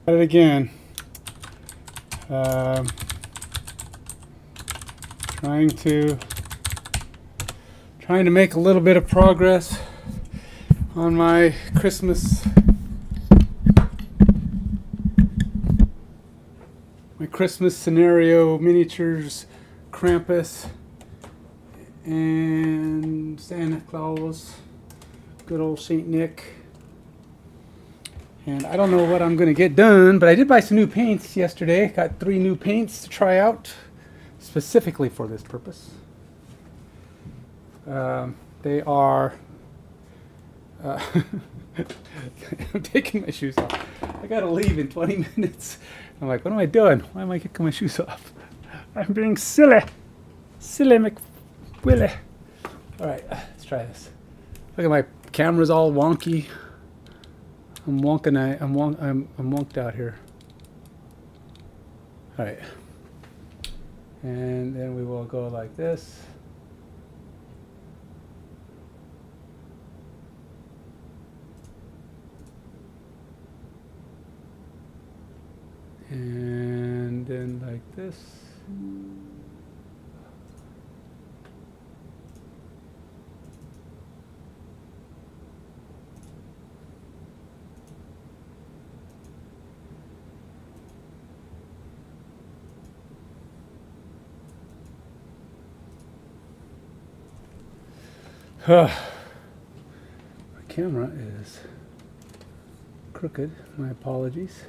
At it again. Trying to make a little bit of progress on my Christmas scenario miniatures, Krampus and Santa Claus, good old Saint Nick. And I don't know what I'm going to get done, but I did buy some new paints yesterday. Got 3 new paints to try out specifically for this purpose. They are... I'm taking my shoes off. I got to leave in 20 minutes. I'm like, what am I doing? Why am I kicking my shoes off? I'm being silly. Silly McWilly. All right, let's try this. Look at my camera's all wonky. I'm wonked out here. All right. And then we will go like this. And then like this. My camera is crooked. My apologies.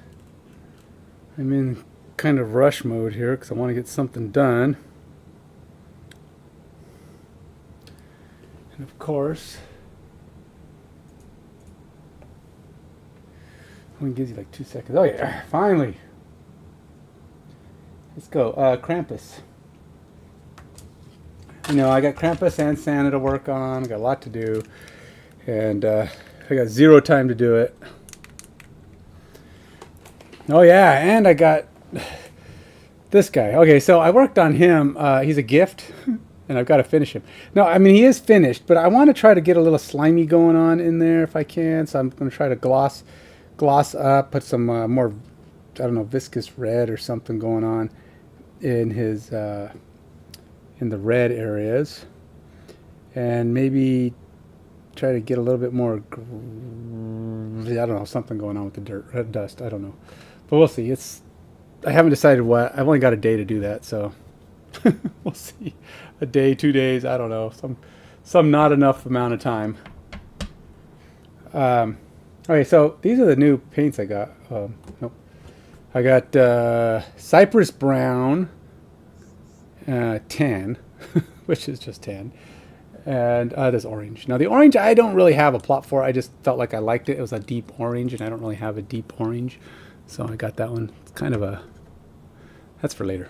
I'm in kind of rush mode here because I want to get something done. And of course, only gives you like 2 seconds. Oh yeah, finally. Let's go. Krampus. You know, I got Krampus and Santa to work on. I got a lot to do. And I got 0 time to do it. Oh yeah, and I got this guy. Okay, so I worked on him. He's a gift, and I've got to finish him. No, I mean, he is finished, but I want to try to get a little slimy going on in there if I can. So I'm going to try to gloss up, put some more, I don't know, viscous red or something going on in his in the red areas, and maybe try to get a little bit more. I don't know, something going on with the dust. I don't know. But we'll see. I haven't decided what. I've only got a day to do that, so we'll see. A day, 2 days, I don't know. Some not enough amount of time. Okay, so these are the new paints I got. Nope. I got Cypress Brown, tan, which is just tan, and this orange. Now the orange I don't really have a plot for. I just felt like I liked it. It was a deep orange, and I don't really have a deep orange. So I got that one. It's kind of that's for later.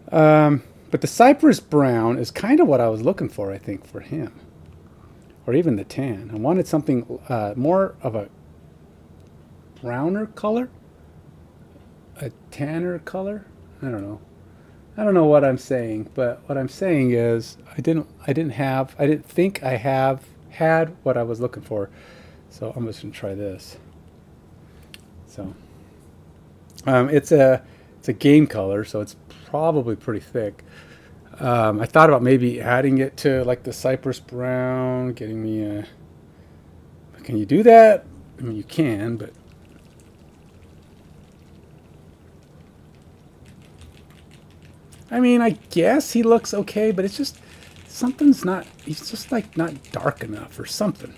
But the Cypress Brown is kind of what I was looking for, I think, for him. Or even the tan. I wanted something more of a browner color. A tanner color. I don't know. I don't know what I'm saying, but what I'm saying is I didn't think I had what I was looking for. So I'm just going to try this. So it's a game color, so it's probably pretty thick. I thought about maybe adding it to like the Cypress Brown, getting me a... Can you do that? I mean, you can, but... I mean, I guess he looks okay, but it's just... Something's not... He's just like not dark enough or something.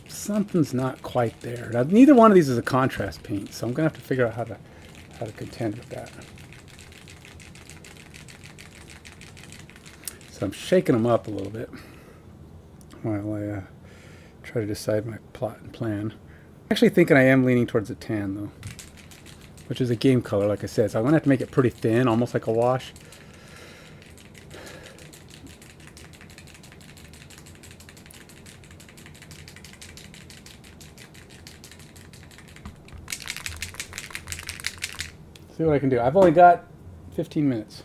Something's not quite there. Now, neither one of these is a contrast paint, so I'm going to have to figure out how to contend with that. So I'm shaking them up a little bit while I try to decide my plot and plan. I'm actually thinking I am leaning towards the tan, though, which is a game color, like I said. So I'm going to have to make it pretty thin, almost like a wash. See what I can do. I've only got 15 minutes.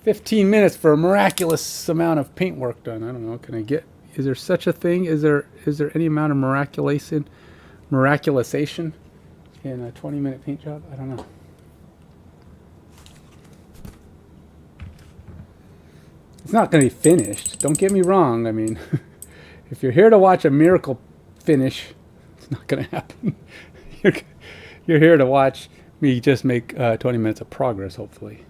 15 minutes for a miraculous amount of paint work done. I don't know. Can I get... Is there such a thing? Is there any amount of miraculation? in a 20-minute paint job? I don't know. It's not going to be finished. Don't get me wrong. I mean, if you're here to watch a miracle finish, it's not going to happen. you're, you're here to watch me just make 20 minutes of progress, hopefully.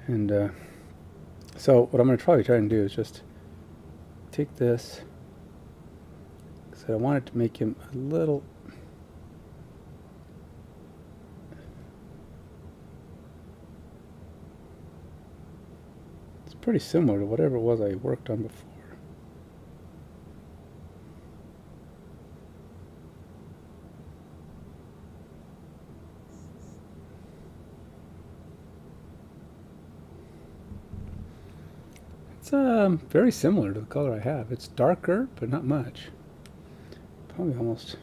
And so what I'm going to probably try and do is just take this, because I want it to make him a little... It's pretty similar to whatever it was I worked on before. It's very similar to the color I have. It's darker, but not much. Probably almost...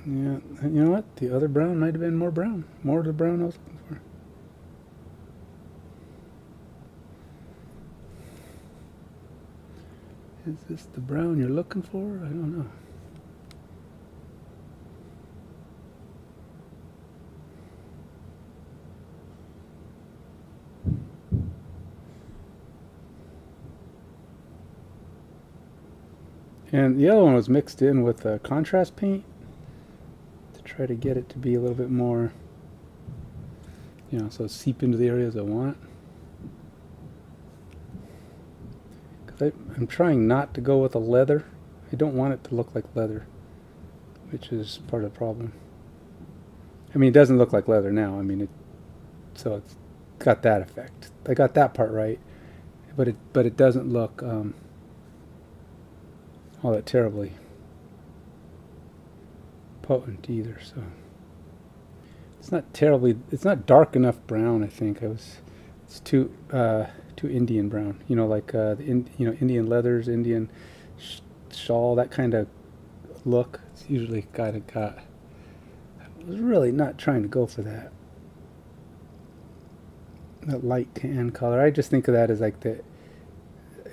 Yeah, and you know what? The other brown might have been more brown. More of the brown I was looking for. Is this the brown you're looking for? I don't know. And the other one was mixed in with contrast paint to try to get it to be a little bit more, you know, so seep into the areas I want. Because I'm trying not to go with a leather. I don't want it to look like leather, which is part of the problem. I mean, it doesn't look like leather now. I mean, so it's got that effect. I got that part right, but it doesn't look all that terribly potent either. So it's not terribly, it's not dark enough brown. I think it's too Indian brown. You know, like Indian leathers, Indian shawl, that kind of look. It's usually got. I was really not trying to go for that light tan color. I just think of that as like the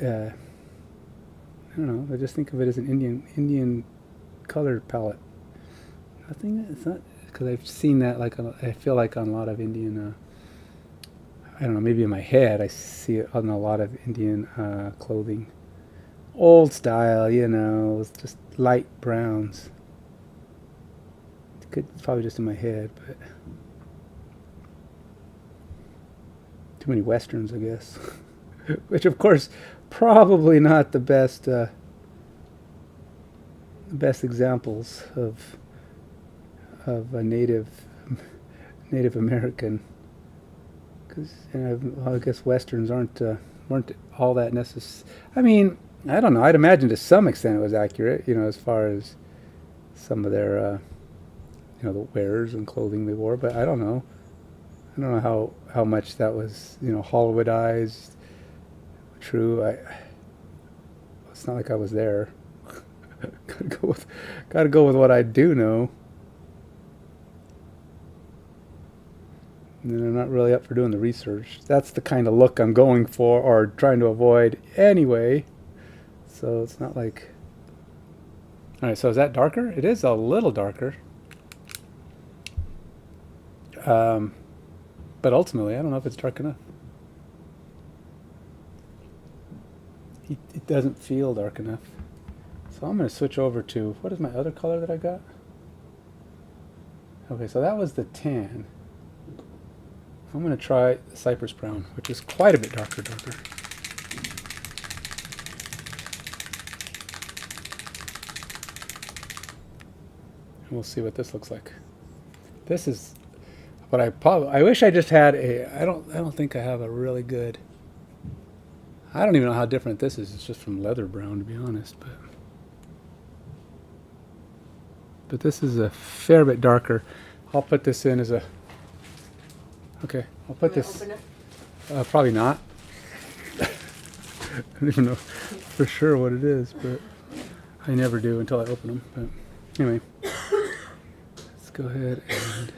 I don't know. I just think of it as an Indian color palette. Nothing. It's not, because I've seen that like I feel like on a lot of Indian. I don't know. Maybe in my head I see it on a lot of Indian clothing. Old style, you know, it's just light browns. It's probably just in my head, but too many westerns, I guess. Which, of course, probably not the best examples of a Native American, because well, I guess westerns weren't all that necessary. I mean, I don't know. I'd imagine to some extent it was accurate, you know, as far as some of their the wares and clothing they wore, but I don't know. I don't know how much that was, Hollywoodized. True. It's not like I was there. Gotta go with what I do know. And I'm not really up for doing the research. That's the kind of look I'm going for or trying to avoid anyway. So it's not like... Alright, so is that darker? It is a little darker. But ultimately, I don't know if it's dark enough. It doesn't feel dark enough. So I'm going to switch over to... What is my other color that I got? Okay, so that was the tan. I'm going to try the Cypress Brown, which is quite a bit darker. And we'll see what this looks like. This is what I wish I just had I don't think I have a really good... I don't even know how different this is. It's just from leather brown, to be honest, but this is a fair bit darker. I'll put this in as a... Okay, I'll put this... Open it? Probably not. I don't even know for sure what it is, but I never do until I open them. But anyway, let's go ahead and...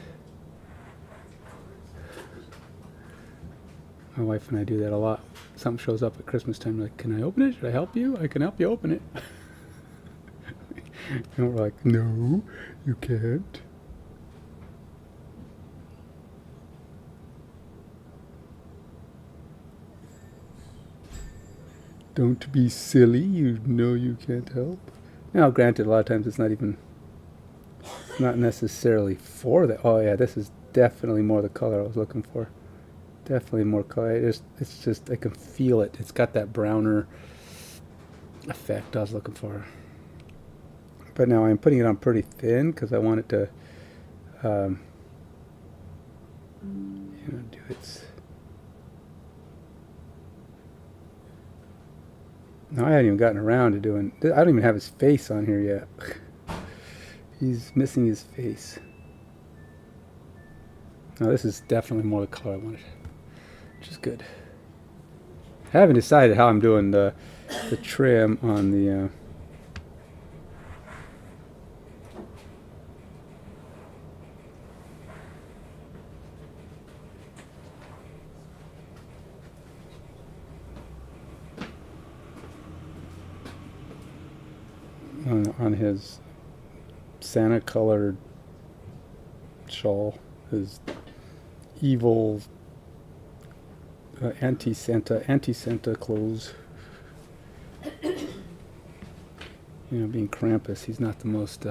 My wife and I do that a lot. Something shows up at Christmas time, like, can I open it? Should I help you? I can help you open it. And we're like, no, you can't. Don't be silly, you know you can't help. Now, granted, a lot of times it's not necessarily for that. Oh yeah, this is definitely more the color I was looking for. Definitely more color. It's just, I can feel it. It's got that browner effect I was looking for. But now I'm putting it on pretty thin because I want it to, do its... No, I hadn't even gotten around to doing... I don't even have his face on here yet. He's missing his face. Now this is definitely more the color I wanted, which is good. I haven't decided how I'm doing the trim on the... on his Santa colored shawl, his evil anti-Santa clothes. Being Krampus, he's not the most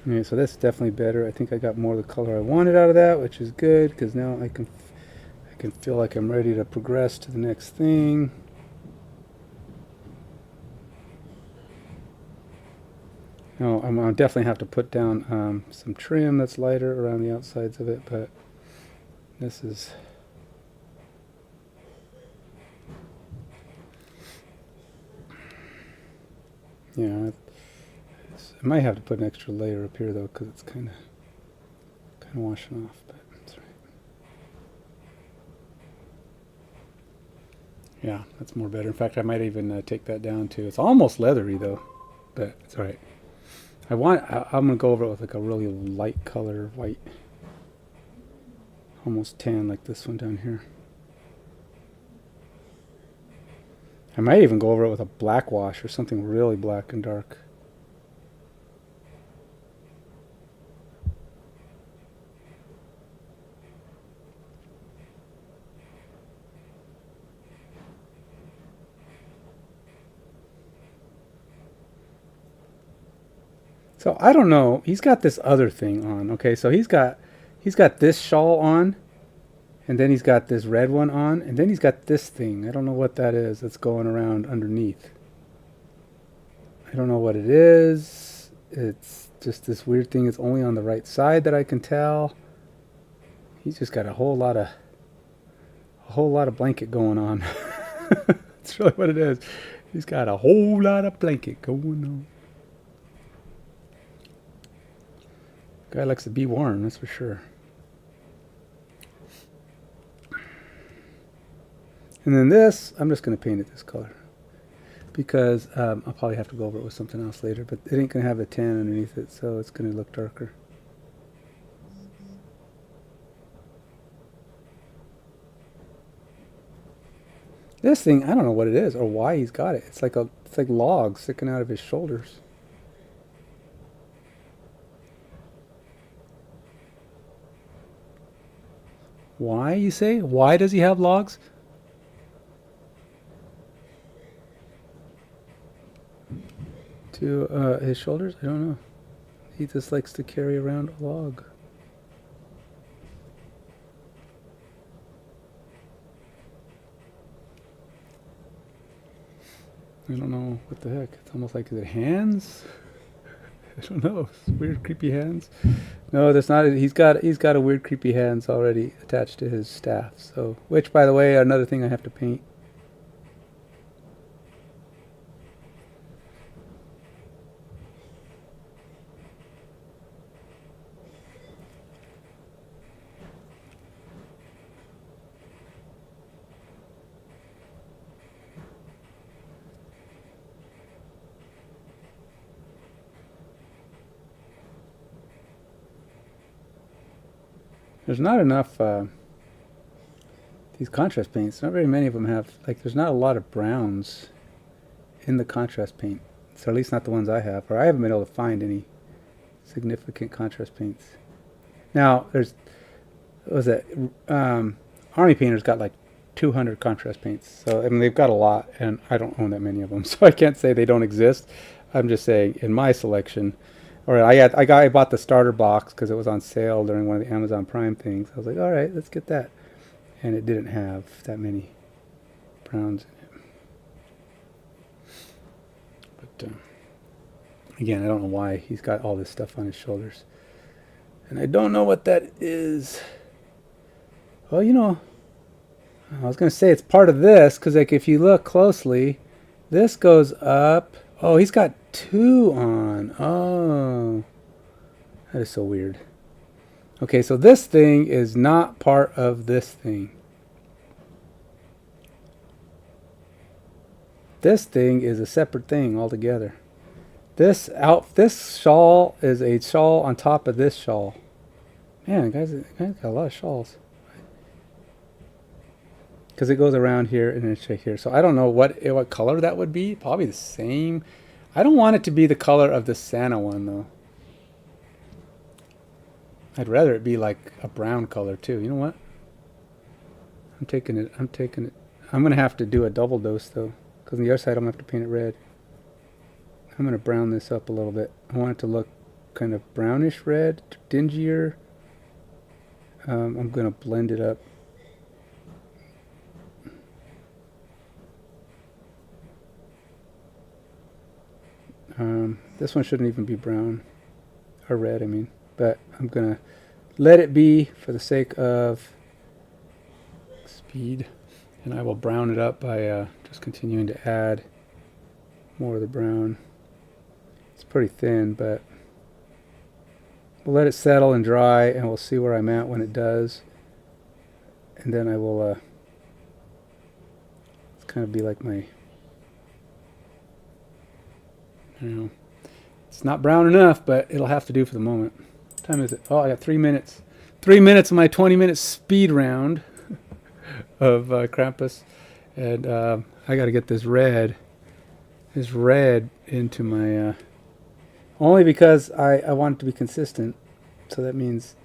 yeah, so that's definitely better. I think I got more of the color I wanted out of that, which is good because now I can feel like I'm ready to progress to the next thing. Now, I'll definitely have to put down some trim that's lighter around the outsides of it, but this is... Yeah, I might have to put an extra layer up here though, because it's kind of washing off, but that's right. Yeah, that's more better. In fact, I might even take that down too. It's almost leathery though, but it's all right. I'm gonna go over it with like a really light color, white, almost tan, like this one down here. I might even go over it with a black wash or something really black and dark. So I don't know. He's got this other thing on. Okay, so he's got this shawl on, and then he's got this red one on, and then he's got this thing. I don't know what that is that's going around underneath. I don't know what it is. It's just this weird thing. It's only on the right side that I can tell. He's just got a whole lot of blanket going on. That's really what it is. He's got a whole lot of blanket going on. Guy likes to be warm, that's for sure. And then this, I'm just going to paint it this color. Because I'll probably have to go over it with something else later. But it ain't going to have a tan underneath it, so it's going to look darker. This thing, I don't know what it is or why he's got it. It's like logs sticking out of his shoulders. Why, you say? Why does he have logs? To his shoulders? I don't know. He just likes to carry around a log. I don't know what the heck. It's almost like, is it hands? I don't know. Weird, creepy hands. No, that's not it. He's got a weird, creepy hands already attached to his staff. So, which, by the way, another thing I have to paint. There's not enough these contrast paints. Not very many of them have, like, there's not a lot of browns in the contrast paint. So at least not the ones I have, or I haven't been able to find any significant contrast paints. Now there's, what was it? Army Painter's got like 200 contrast paints. So I mean they've got a lot, and I don't own that many of them, so I can't say they don't exist. I'm just saying in my selection, or I bought the starter box because it was on sale during one of the Amazon Prime things. I was like, all right, let's get that, and it didn't have that many browns in it. But again, I don't know why he's got all this stuff on his shoulders, and I don't know what that is. Well, you know, I was going to say it's part of this, because like if you look closely, this goes up. Oh, he's got two on. Oh, that is so weird. Okay, so this thing is not part of this thing. This thing is a separate thing altogether. This shawl is a shawl on top of this shawl. Man, guys got a lot of shawls. Because it goes around here and it's right here. So I don't know what color that would be. Probably the same. I don't want it to be the color of the Santa one though. I'd rather it be like a brown color too. You know what? I'm taking it. I'm going to have to do a double dose though. Because on the other side I'm going to have to paint it red. I'm going to brown this up a little bit. I want it to look kind of brownish red, dingier. I'm going to blend it up. This one shouldn't even be brown, or red I mean, but I'm gonna let it be for the sake of speed, and I will brown it up by just continuing to add more of the brown. It's pretty thin, but we'll let it settle and dry, and we'll see where I'm at when it does, and then I will it's kind of be like my, you know, it's not brown enough, but it'll have to do for the moment. What time is it? Oh, I got 3 minutes. 3 minutes of my 20-minute speed round of Krampus. And I got to get this red into my... only because I want it to be consistent. So that means...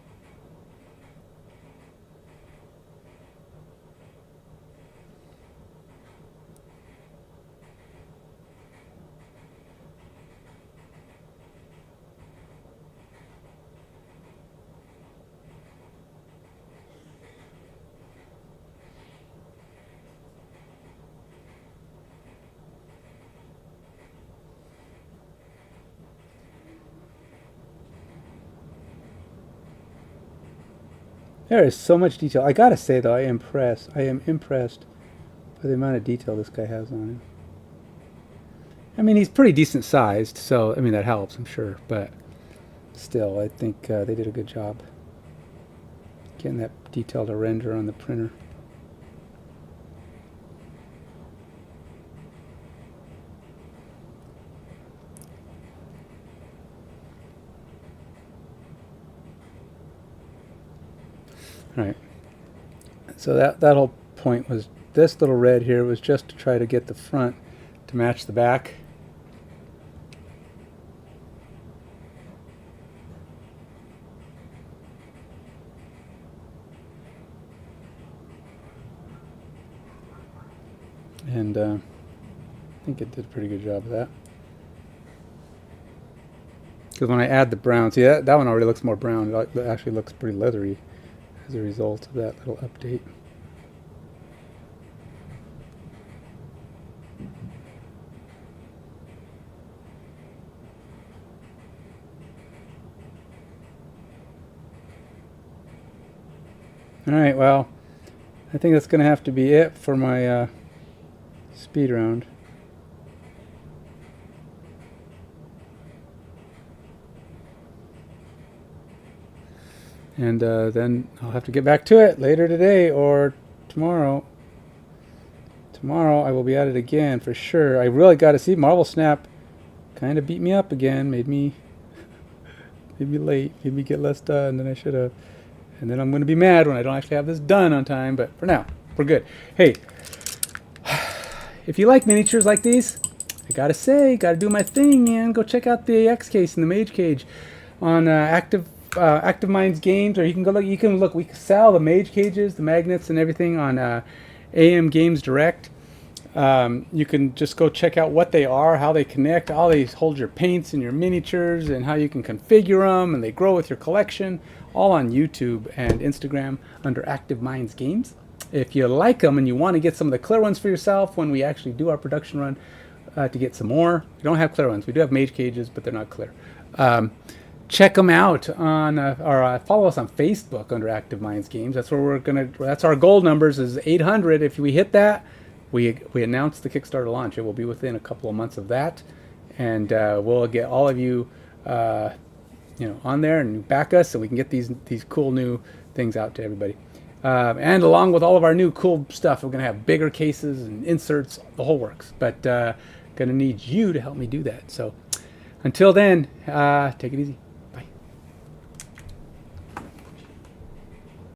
There is so much detail. I gotta say though, I am impressed by the amount of detail this guy has on him. I mean, he's pretty decent sized, so I mean that helps, I'm sure. But still, I think they did a good job getting that detail to render on the printer. All right. So that whole point was, this little red here was just to try to get the front to match the back. And I think it did a pretty good job of that. Because when I add the brown, see that one already looks more brown. It actually looks pretty leathery as a result of that little update. Alright, well, I think that's going to have to be it for my speed round. And then I'll have to get back to it later today or tomorrow. Tomorrow I will be at it again for sure. I really got to see Marvel Snap kind of beat me up again, made me late, made me get less done than I should have. And then I'm going to be mad when I don't actually have this done on time. But for now, we're good. Hey, if you like miniatures like these, I gotta say, gotta do my thing, man. Go check out the X case and the Mage Cage on Active Minds Games, or you can go look. You can look. We sell the Mage Cages, the magnets, and everything on AM Games Direct. You can just go check out what they are, how they connect, how they hold your paints and your miniatures, and how you can configure them, and they grow with your collection. All on YouTube and Instagram under Active Minds Games. If you like them and you want to get some of the clear ones for yourself when we actually do our production run, to get some more. We don't have clear ones. We do have Mage Cages, but they're not clear. Check them out on or follow us on Facebook under Active Minds Games. That's where we're gonna. That's our goal numbers is 800. If we hit that, we announce the Kickstarter launch. It will be within a couple of months of that, and we'll get all of you, on there and back us, so we can get these cool new things out to everybody. And along with all of our new cool stuff, we're gonna have bigger cases and inserts, the whole works. But gonna need you to help me do that. So until then, take it easy.